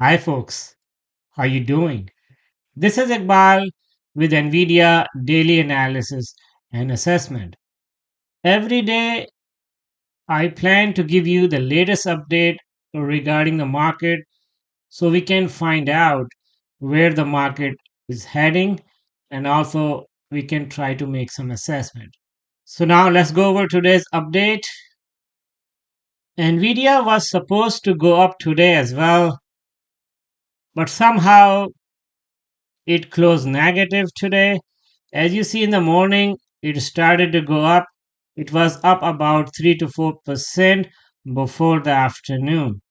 Hi folks, how you doing? This is Iqbal with NVIDIA Daily Analysis and Assessment. Every day I plan to give you the latest update regarding the market so we can find out where the market is heading and also we can try to make some assessment. So now let's go over today's update. NVIDIA was supposed to go up today as well, but somehow it closed negative today. As you see in the morning, it started to go up. It was up about 3 to 4% before the afternoon.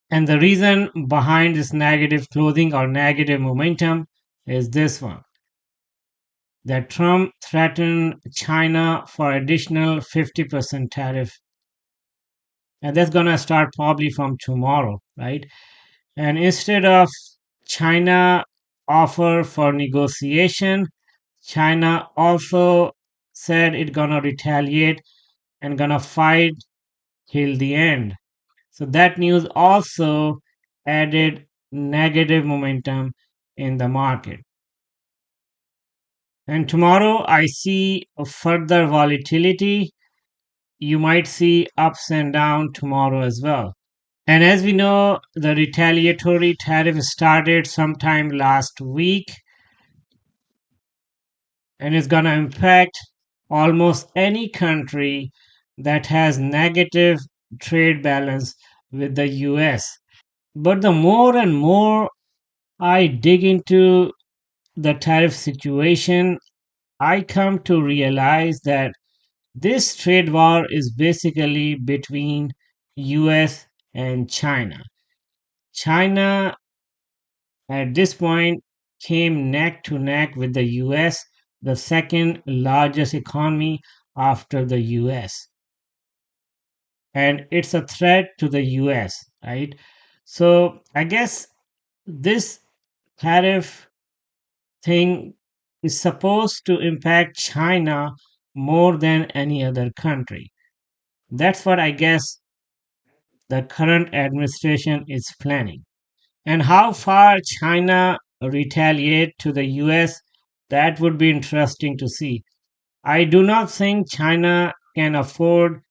And the reason behind this negative closing or negative momentum is this one, that Trump threatened China for additional 50% tariff. And that's going to start probably from tomorrow, right? And instead of China offer for negotiation, China also said it gonna retaliate and gonna fight till the end. So that news also added negative momentum in the market. And tomorrow I see a further volatility. You might see ups and down tomorrow as well. And as we know, the retaliatory tariff started sometime last week and is going to impact almost any country that has negative trade balance with the US. But the more and more I dig into the tariff situation, I come to realize that this trade war is basically between US and China. China at this point came neck to neck with the US, the second largest economy after the US. And it's a threat to the US, right? So I guess this tariff thing is supposed to impact China more than any other country. That's what I guess the current administration is planning. And how far China retaliate to the US, that would be interesting to see. I do not think China can afford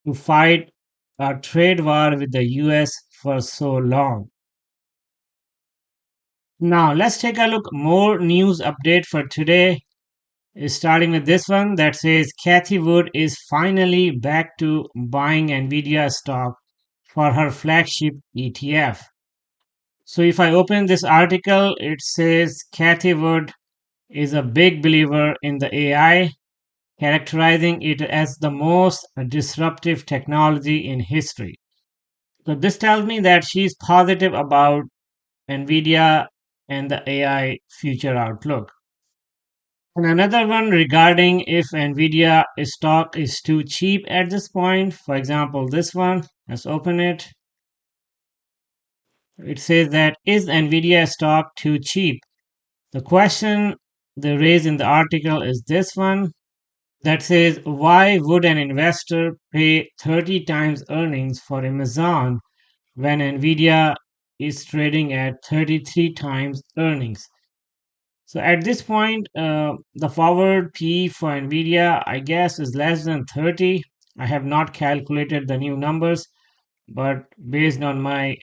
to fight a trade war with the US for so long. Now, let's take a look more news update for today. Starting with this one that says Kathy Wood is finally back to buying Nvidia stock for her flagship ETF. So if I open this article, it says Kathy Wood is a big believer in the AI, characterizing it as the most disruptive technology in history. So this tells me that she's positive about NVIDIA and the AI future outlook. And another one regarding if NVIDIA stock is too cheap at this point. For example, this one, let's open it. It says that is NVIDIA stock too cheap? The question they raise in the article is this one that says, why would an investor pay 30 times earnings for Amazon when Nvidia is trading at 33 times earnings? So at this point, the forward P for Nvidia, I guess, is less than 30. I have not calculated the new numbers, but based on my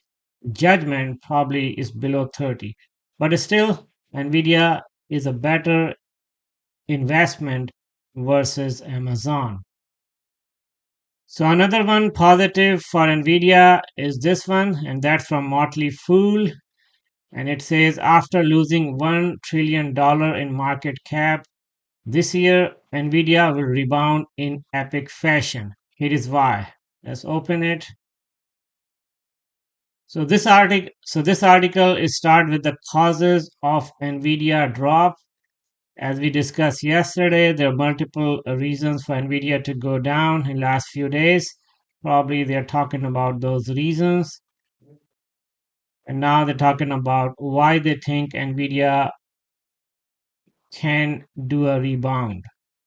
judgment, probably is below 30. But still, Nvidia is a better investment versus Amazon. So another one positive for Nvidia is this one, and that's from Motley Fool. And it says after losing $1 trillion in market cap this year, Nvidia will rebound in epic fashion. Here is why. Let's open it. So this article is start with the causes of Nvidia drop. As we discussed yesterday, there are multiple reasons for Nvidia to go down in last few days. Probably they're talking about those reasons. And now they're talking about why they think Nvidia can do a rebound.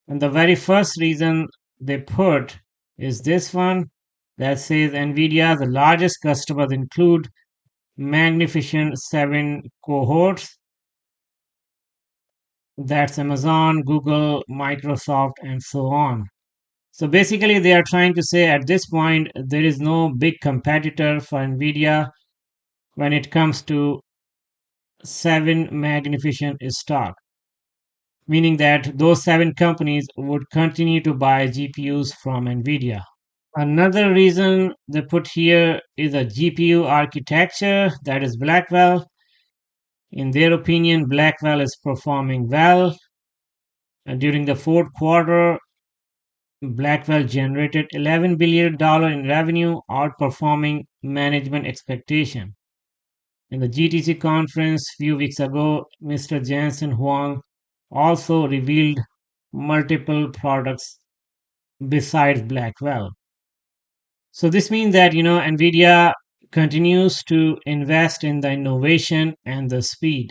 And the very first reason they put is this one that says Nvidia, the largest customers include Magnificent Seven cohorts. That's Amazon, Google, Microsoft, and so on. So basically, they are trying to say at this point, there is no big competitor for NVIDIA when it comes to seven magnificent stock, meaning that those seven companies would continue to buy GPUs from NVIDIA. Another reason they put here is a GPU architecture that is Blackwell. In their opinion, Blackwell is performing well. And during the fourth quarter, Blackwell generated $11 billion in revenue, outperforming management expectation. In the GTC conference a few weeks ago, Mr. Jensen Huang also revealed multiple products besides Blackwell. So this means that Nvidia continues to invest in the innovation and the speed.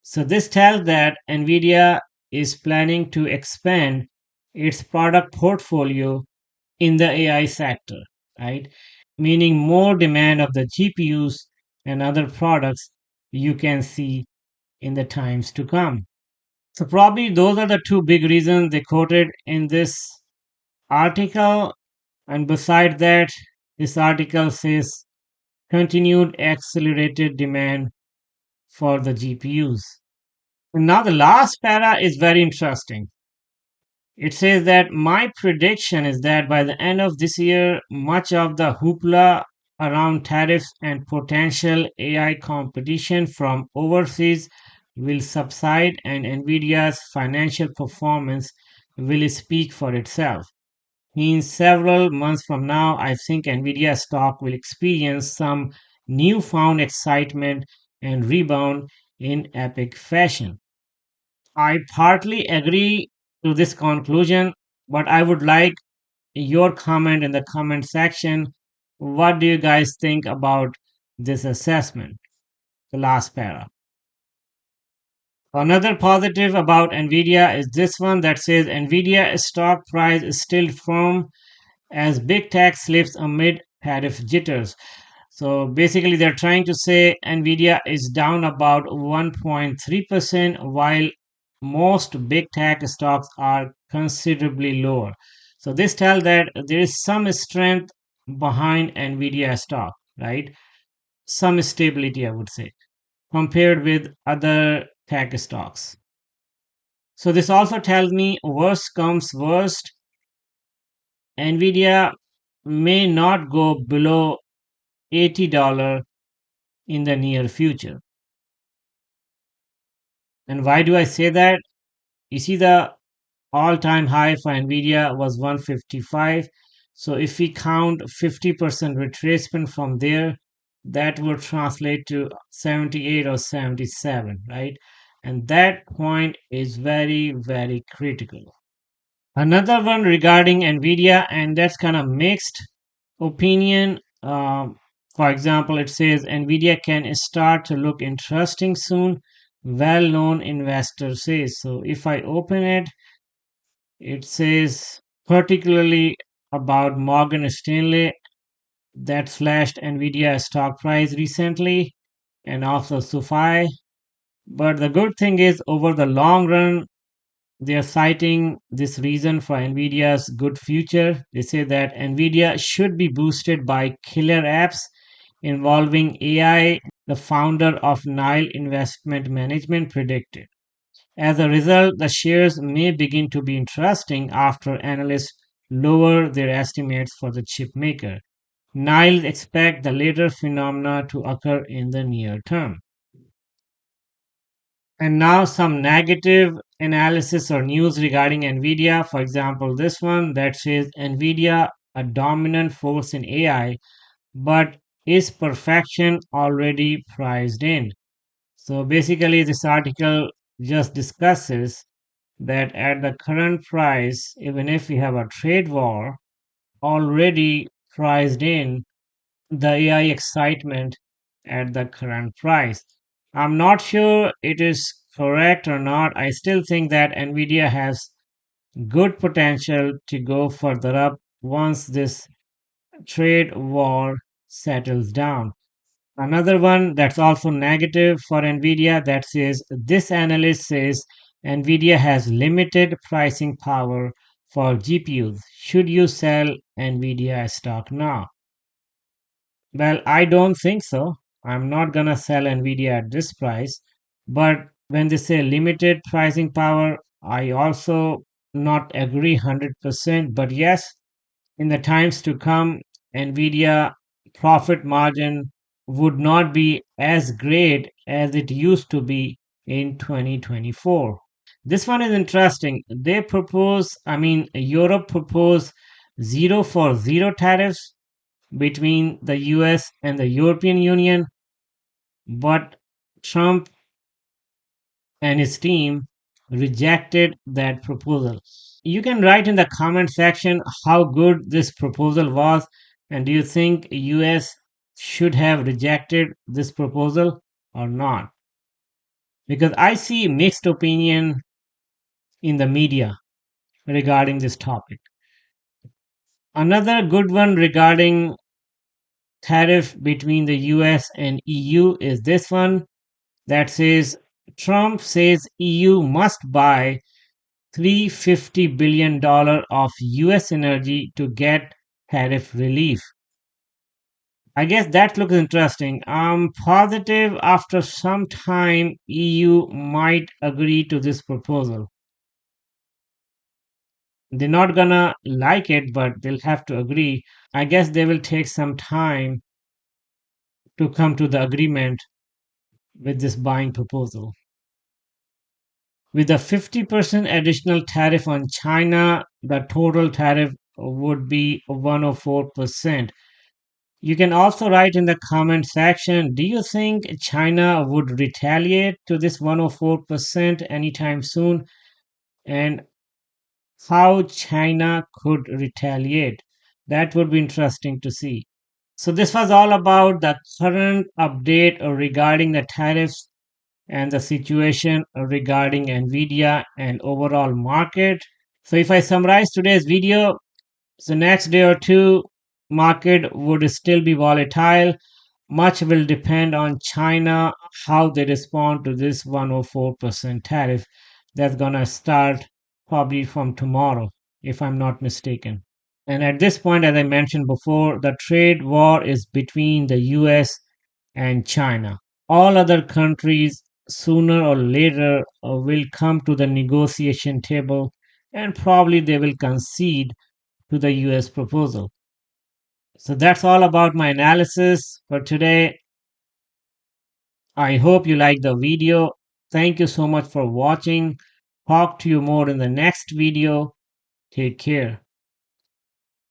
So this tells that Nvidia is planning to expand its product portfolio in the AI sector, right? Meaning more demand of the GPUs and other products you can see in the times to come. So probably those are the two big reasons they quoted in this article. And beside that, this article says continued accelerated demand for the GPUs. And now the last para is very interesting. It says that my prediction is that by the end of this year, much of the hoopla around tariffs and potential AI competition from overseas will subside and Nvidia's financial performance will speak for itself. In several months from now, I think Nvidia stock will experience some newfound excitement and rebound in epic fashion. I partly agree to this conclusion, but I would like your comment in the comment section. What do you guys think about this assessment? The last para. Another positive about Nvidia is this one that says Nvidia stock price is still firm as big tech slips amid tariff jitters. So basically, they're trying to say Nvidia is down about 1.3%, while most big tech stocks are considerably lower. So this tells that there is some strength behind Nvidia stock, right? Some stability, I would say, compared with other tech stocks. So this also tells me worst comes worst, Nvidia may not go below $80 in the near future. And why do I say that? You see, the all time high for Nvidia was 155. So if we count 50% retracement from there, that would translate to 78 or 77, right? And that point is very, very critical. Another one regarding Nvidia, and that's kind of mixed opinion. For example, it says Nvidia can start to look interesting soon. Well known investor says. So if I open it, it says particularly about Morgan Stanley that flashed Nvidia stock price recently and also SoFi. But the good thing is, over the long run, they are citing this reason for Nvidia's good future. They say that Nvidia should be boosted by killer apps involving AI, the founder of Nile Investment Management predicted. As a result, the shares may begin to be interesting after analysts lower their estimates for the chip maker. Nile expect the latter phenomena to occur in the near term. And now some negative analysis or news regarding Nvidia. For example, this one that says Nvidia a dominant force in AI, but is perfection already priced in? So basically, this article just discusses that at the current price, even if we have a trade war already priced in the AI excitement at the current price. I'm not sure it is correct or not. I still think that Nvidia has good potential to go further up once this trade war settles down. Another one that's also negative for Nvidia that says this analyst says Nvidia has limited pricing power for GPUs. Should you sell Nvidia stock now? Well, I don't think so. I'm not gonna sell Nvidia at this price. But when they say limited pricing power, I also not agree 100%. But yes, in the times to come, Nvidia profit margin would not be as great as it used to be in 2024. This one is interesting. They propose, Europe proposed zero for zero tariffs between the US and the European Union, but Trump and his team rejected that proposal. You can write in the comment section how good this proposal was, and do you think US should have rejected this proposal or not? Because I see mixed opinion in the media regarding this topic. Another good one regarding tariff between the US and EU is this one that says Trump says EU must buy $350 billion of US energy to get tariff relief. I guess that looks interesting. I'm positive after some time EU might agree to this proposal. They're not gonna like it, but they'll have to agree. I guess they will take some time to come to the agreement with this buying proposal. With a 50% additional tariff on China, the total tariff would be 104%. You can also write in the comment section, do you think China would retaliate to this 104% anytime soon? And how China could retaliate? That would be interesting to see. So, this was all about the current update regarding the tariffs and the situation regarding Nvidia and overall market. So if I summarize today's video, the next day or two market would still be volatile. Much will depend on China how they respond to this 104% tariff that's going to start probably from tomorrow if I'm not mistaken. And at this point, as I mentioned before, the trade war is between the US and China. All other countries sooner or later will come to the negotiation table and probably they will concede to the US proposal. So that's all about my analysis for today. I hope you liked the video. Thank you so much for watching. Talk to you more in the next video. Take care.